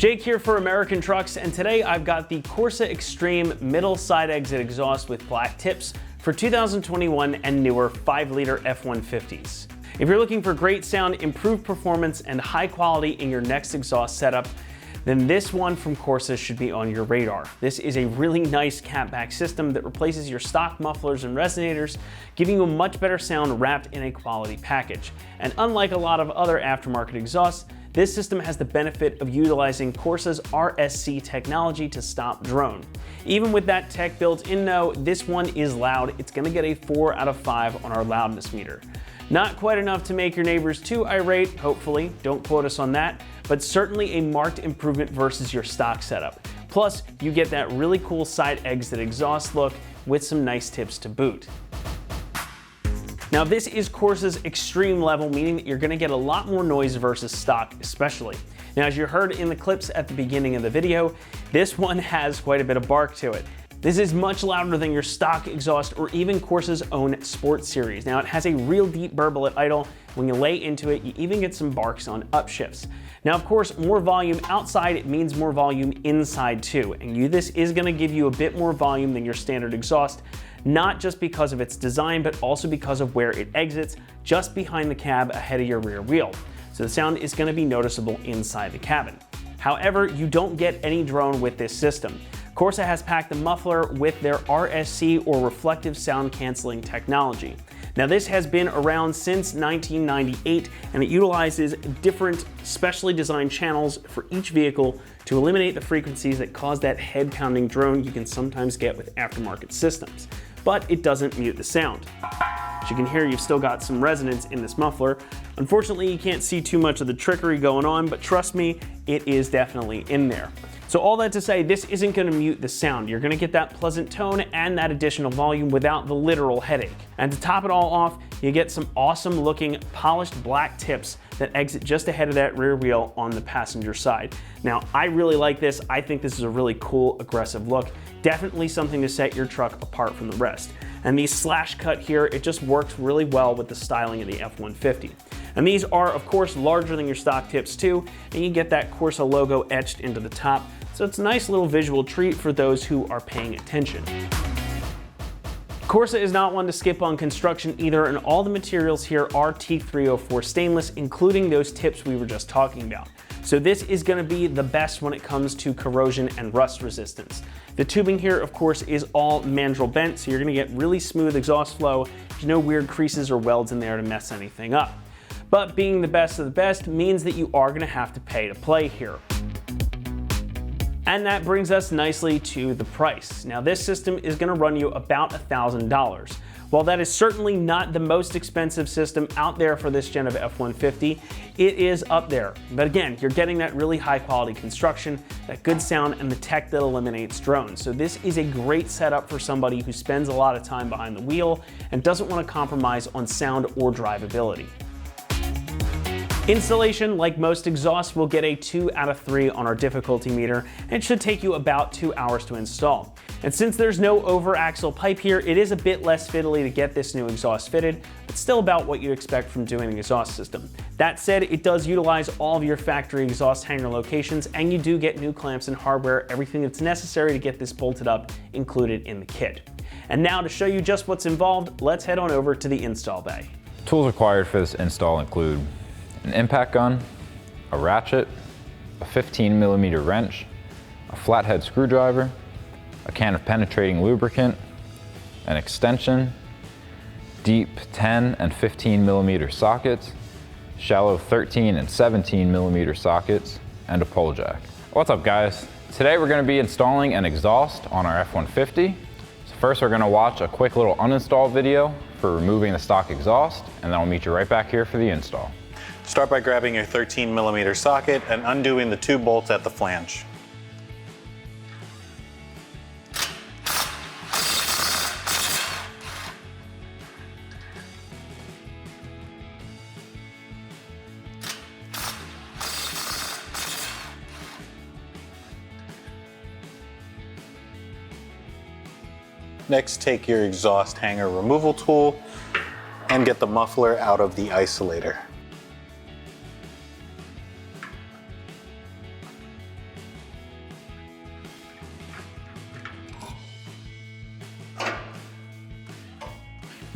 Jake here for American Trucks, and today I've got the Corsa Extreme middle side exit exhaust with black tips for 2021 and newer 5-liter F-150s. If you're looking for great sound, improved performance, and high quality in your next exhaust setup, then this one from Corsa should be on your radar. This is a really nice catback system that replaces your stock mufflers and resonators, giving you a much better sound wrapped in a quality package. And unlike a lot of other aftermarket exhausts, this system has the benefit of utilizing Corsa's RSC technology to stop drone. Even with that tech built in though, this one is loud. It's gonna get a 4 out of 5 on our loudness meter. Not quite enough to make your neighbors too irate, hopefully, don't quote us on that, but certainly a marked improvement versus your stock setup. Plus, you get that really cool side exit exhaust look with some nice tips to boot. Now this is Corsa's extreme level, meaning that you're gonna get a lot more noise versus stock especially. Now as you heard in the clips at the beginning of the video, this one has quite a bit of bark to it. This is much louder than your stock exhaust or even Corsa's own Sport Series. Now it has a real deep burble at idle. When you lay into it, you even get some barks on upshifts. Now of course, more volume outside, it means more volume inside too. And this is gonna give you a bit more volume than your standard exhaust, not just because of its design, but also because of where it exits, just behind the cab ahead of your rear wheel. So the sound is gonna be noticeable inside the cabin. However, you don't get any drone with this system. Corsa has packed the muffler with their RSC or reflective sound canceling technology. Now this has been around since 1998 and it utilizes different specially designed channels for each vehicle to eliminate the frequencies that cause that head pounding drone you can sometimes get with aftermarket systems. But it doesn't mute the sound. As you can hear, you've still got some resonance in this muffler. Unfortunately, you can't see too much of the trickery going on, but trust me, it is definitely in there. So all that to say, this isn't gonna mute the sound. You're gonna get that pleasant tone and that additional volume without the literal headache. And to top it all off, you get some awesome looking polished black tips that exit just ahead of that rear wheel on the passenger side. Now, I really like this. I think this is a really cool, aggressive look. Definitely something to set your truck apart from the rest. And the slash cut here, it just works really well with the styling of the F-150. And these are, of course, larger than your stock tips too, and you get that Corsa logo etched into the top. So it's a nice little visual treat for those who are paying attention. Corsa is not one to skip on construction either, and all the materials here are T304 stainless, including those tips we were just talking about. So this is gonna be the best when it comes to corrosion and rust resistance. The tubing here, of course, is all mandrel bent, so you're gonna get really smooth exhaust flow. There's no weird creases or welds in there to mess anything up. But being the best of the best means that you are gonna have to pay to play here. And that brings us nicely to the price. Now this system is gonna run you about $1,000. While that is certainly not the most expensive system out there for this gen of F-150, it is up there. But again, you're getting that really high quality construction, that good sound, and the tech that eliminates drones. So this is a great setup for somebody who spends a lot of time behind the wheel and doesn't want to compromise on sound or drivability. Installation, like most exhausts, will get a 2 out of 3 on our difficulty meter, and it should take you about 2 hours to install. And since there's no over-axle pipe here, it is a bit less fiddly to get this new exhaust fitted, but still about what you'd expect from doing an exhaust system. That said, it does utilize all of your factory exhaust hanger locations, and you do get new clamps and hardware, everything that's necessary to get this bolted up included in the kit. And now to show you just what's involved, let's head on over to the install bay. Tools required for this install include an impact gun, a ratchet, a 15mm wrench, a flathead screwdriver, a can of penetrating lubricant, an extension, deep 10 and 15mm sockets, shallow 13 and 17mm sockets, and a pole jack. What's up guys? Today we're going to be installing an exhaust on our F-150. So first we're going to watch a quick little uninstall video for removing the stock exhaust, and then I'll meet you right back here for the install. Start by grabbing your 13mm socket and undoing the 2 bolts at the flange. Next, take your exhaust hanger removal tool and get the muffler out of the isolator.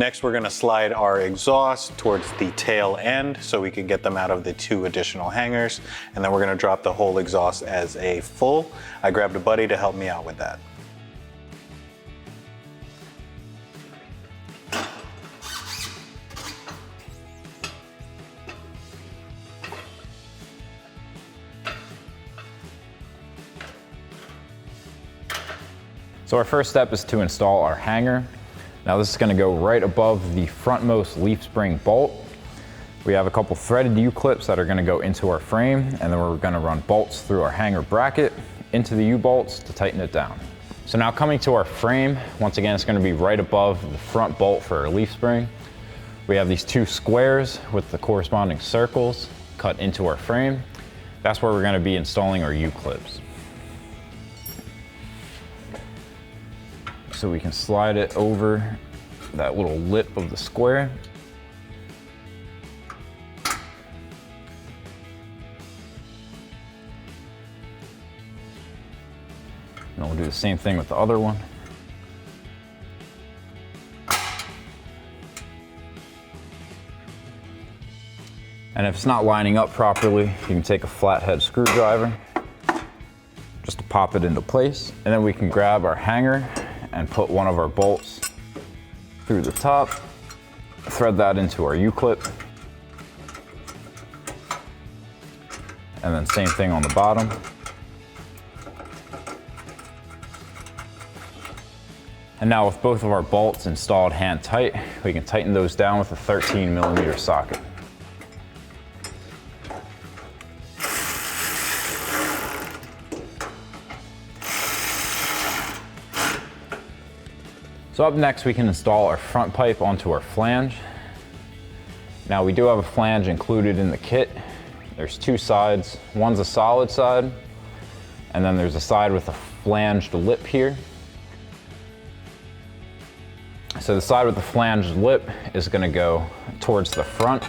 Next, we're gonna slide our exhaust towards the tail end so we can get them out of the 2 additional hangers. And then we're gonna drop the whole exhaust as a full. I grabbed a buddy to help me out with that. So our first step is to install our hanger. Now this is going to go right above the frontmost leaf spring bolt. We have a couple threaded U-clips that are going to go into our frame, and then we're going to run bolts through our hanger bracket into the U-bolts to tighten it down. So now coming to our frame, once again it's going to be right above the front bolt for our leaf spring. We have these 2 squares with the corresponding circles cut into our frame. That's where we're going to be installing our U-clips. So we can slide it over that little lip of the square. And we'll do the same thing with the other one. And if it's not lining up properly, you can take a flathead screwdriver just to pop it into place. And then we can grab our hanger and put one of our bolts through the top, thread that into our U-clip, and then same thing on the bottom. And now with both of our bolts installed hand tight, we can tighten those down with a 13mm socket. So up next, we can install our front pipe onto our flange. Now we do have a flange included in the kit. There's 2 sides. One's a solid side, and then there's a side with a flanged lip here. So the side with the flanged lip is going to go towards the front,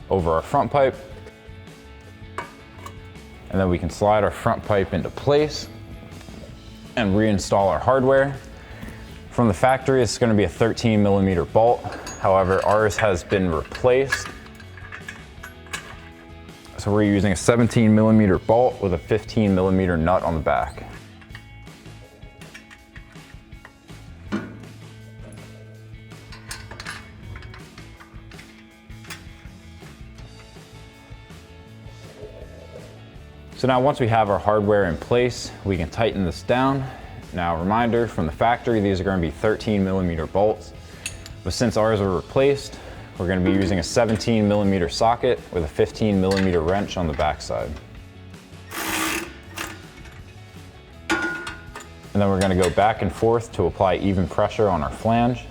over our front pipe, and then we can slide our front pipe into place and reinstall our hardware. From the factory, it's going to be a 13mm bolt. However, ours has been replaced. So we're using a 17mm bolt with a 15mm nut on the back. So now once we have our hardware in place, we can tighten this down. Now reminder, from the factory, these are going to be 13mm bolts. But since ours were replaced, we're going to be using a 17mm socket with a 15mm wrench on the backside. And then we're going to go back and forth to apply even pressure on our flange.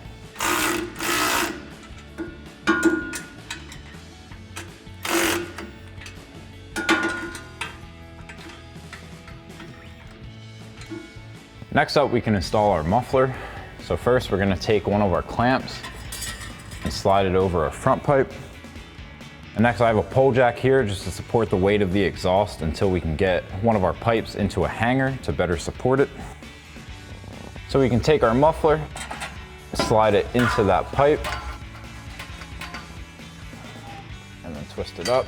Next up, we can install our muffler. So first, we're going to take one of our clamps and slide it over our front pipe. And next, I have a pole jack here just to support the weight of the exhaust until we can get one of our pipes into a hanger to better support it. So we can take our muffler, slide it into that pipe, and then twist it up.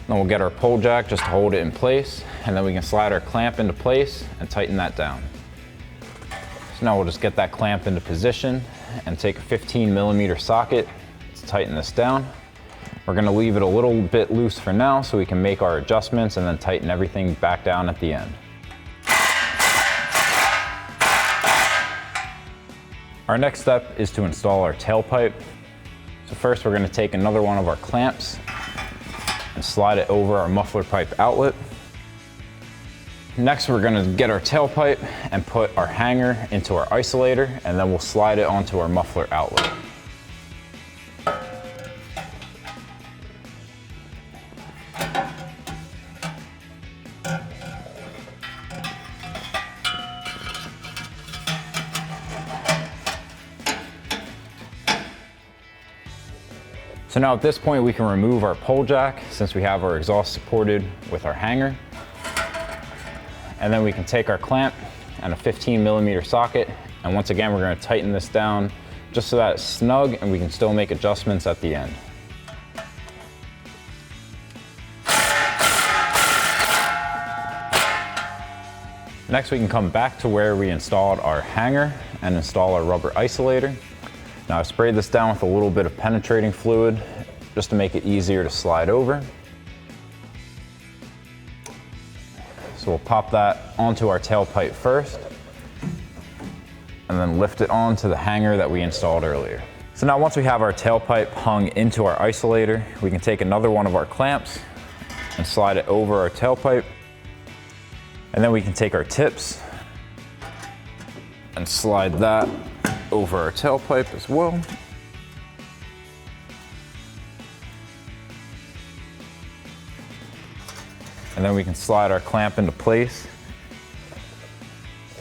Then we'll get our pole jack just to hold it in place, and then we can slide our clamp into place and tighten that down. So now we'll just get that clamp into position and take a 15mm socket to tighten this down. We're going to leave it a little bit loose for now so we can make our adjustments and then tighten everything back down at the end. Our next step is to install our tailpipe. So first, we're going to take another one of our clamps and slide it over our muffler pipe outlet. Next, we're going to get our tailpipe and put our hanger into our isolator, and then we'll slide it onto our muffler outlet. So So now at this point we can remove our pole jack since we have our exhaust supported with our hanger. And then we can take our clamp and a 15mm socket, and once again we're going to tighten this down just so that it's snug and we can still make adjustments at the end. Next we can come back to where we installed our hanger and install our rubber isolator. Now I've sprayed this down with a little bit of penetrating fluid just to make it easier to slide over. So we'll pop that onto our tailpipe first and then lift it onto the hanger that we installed earlier. So now once we have our tailpipe hung into our isolator, we can take another one of our clamps and slide it over our tailpipe. And then we can take our tips and slide that over our tailpipe as well. And then we can slide our clamp into place.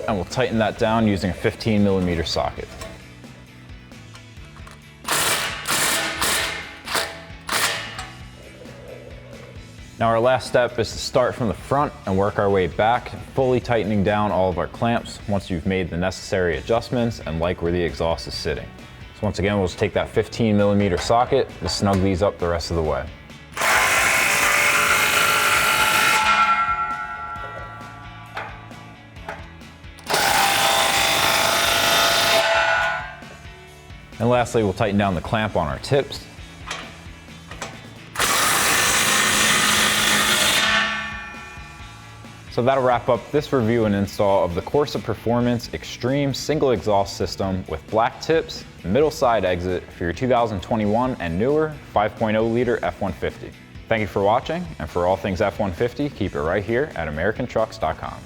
And we'll tighten that down using a 15mm socket. Now our last step is to start from the front and work our way back, fully tightening down all of our clamps once you've made the necessary adjustments and like where the exhaust is sitting. So once again, we'll just take that 15mm socket to snug these up the rest of the way. And lastly, we'll tighten down the clamp on our tips. So that'll wrap up this review and install of the Corsa Performance Extreme Single Exhaust System with black tips, middle side exit for your 2021 and newer 5.0 liter F-150. Thank you for watching, and for all things F-150, keep it right here at AmericanTrucks.com.